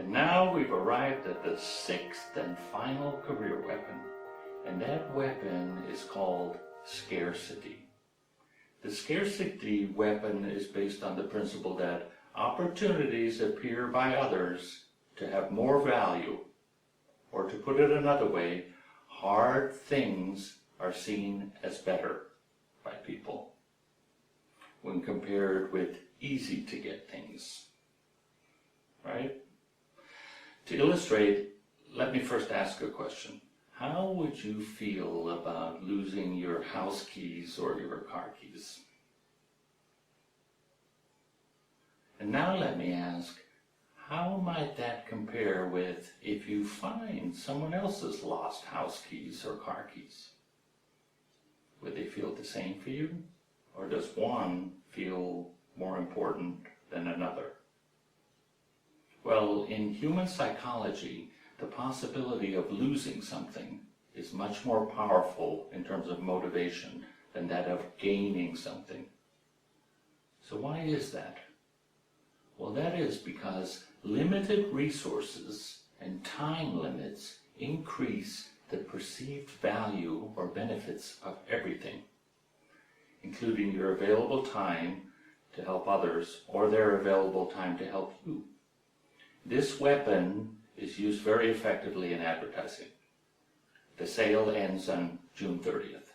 And now we've arrived at the sixth and final career weapon, and that weapon is called scarcity. The scarcity weapon is based on the principle that opportunities appear by others to have more value, or to put it another way, hard things are seen as better by people when compared with easy to get things, right? To illustrate, let me first ask a question. How would you feel about losing your house keys or your car keys? And now let me ask, how might that compare with if you find someone else's lost house keys or car keys? Would they feel the same for you? Or does one feel more important than another? Well, in human psychology, the possibility of losing something is much more powerful in terms of motivation than that of gaining something. So why is that? Well, that is because limited resources and time limits increase the perceived value or benefits of everything, including your available time to help others or their available time to help you. This weapon is used very effectively in advertising. The sale ends on June 30th.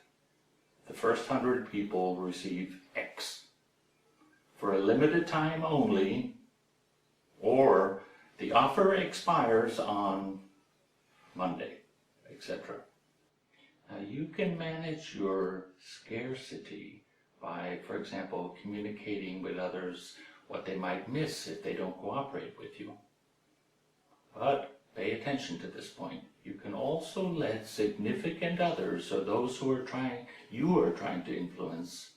The first 100 people receive X. For a limited time only, or the offer expires on Monday, etc. Now you can manage your scarcity by, for example, communicating with others what they might miss if they don't cooperate with you. But pay attention to this point. You can also let significant others, or those who you are trying to influence,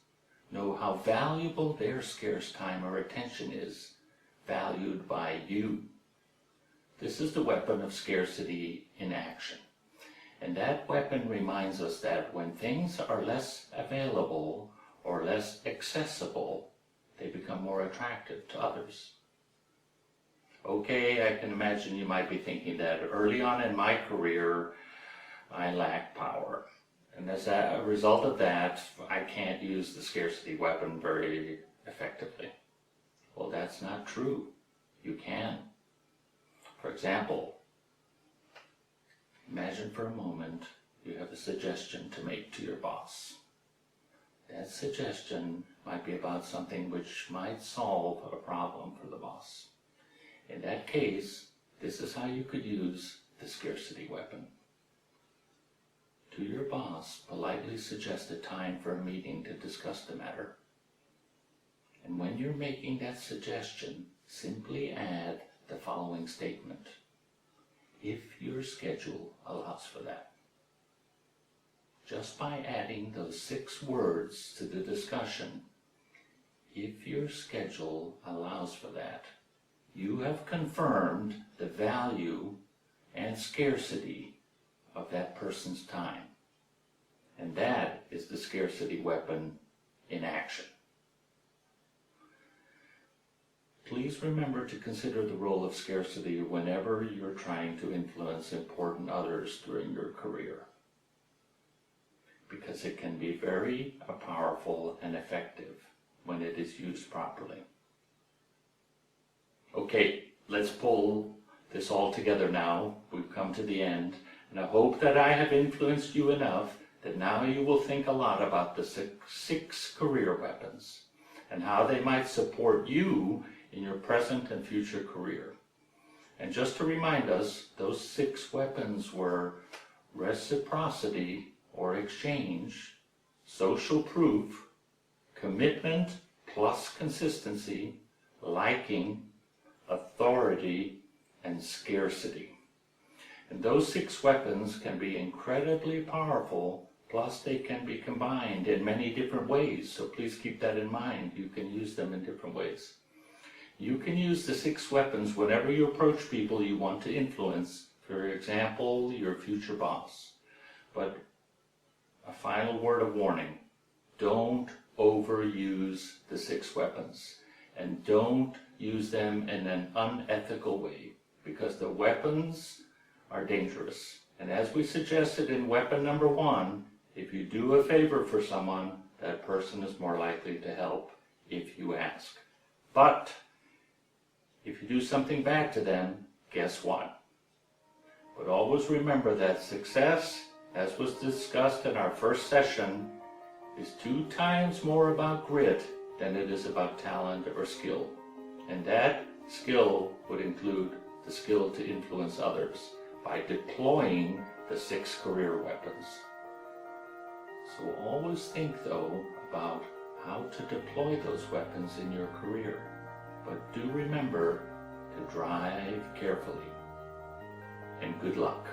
know how valuable their scarce time or attention is, valued by you. This is the weapon of scarcity in action. And that weapon reminds us that when things are less available or less accessible, they become more attractive to others. Okay, I can imagine you might be thinking that early on in my career, I lacked power. And as a result of that, I can't use the scarcity weapon very effectively. Well, that's not true. You can. For example, imagine for a moment you have a suggestion to make to your boss. That suggestion might be about something which might solve a problem for the boss. In that case, this is how you could use the scarcity weapon. To your boss, politely suggest a time for a meeting to discuss the matter. And when you're making that suggestion, simply add the following statement: if your schedule allows for that. Just by adding those 6 words to the discussion, if your schedule allows for that, you have confirmed the value and scarcity of that person's time. And that is the scarcity weapon in action. Please remember to consider the role of scarcity whenever you're trying to influence important others during your career, because it can be very powerful and effective when it is used properly. Okay, let's pull this all together now. We've come to the end, and I hope that I have influenced you enough that now you will think a lot about the six career weapons and how they might support you in your present and future career. And just to remind us, those 6 weapons were reciprocity or exchange, social proof, commitment plus consistency, liking, authority, and scarcity. And those 6 weapons can be incredibly powerful, plus they can be combined in many different ways. So please keep that in mind. You can use them in different ways. You can use the 6 weapons whenever you approach people you want to influence, for example, your future boss. But a final word of warning: don't overuse the 6 weapons, and don't use them in an unethical way, because the weapons are dangerous. And as we suggested in weapon number 1, if you do a favor for someone, that person is more likely to help if you ask. But if you do something back to them, guess what? But always remember that success, as was discussed in our first session, is 2 times more about grit than it is about talent or skill. And that skill would include the skill to influence others by deploying the 6 career weapons. So always think, though, about how to deploy those weapons in your career. But do remember to drive carefully. And good luck.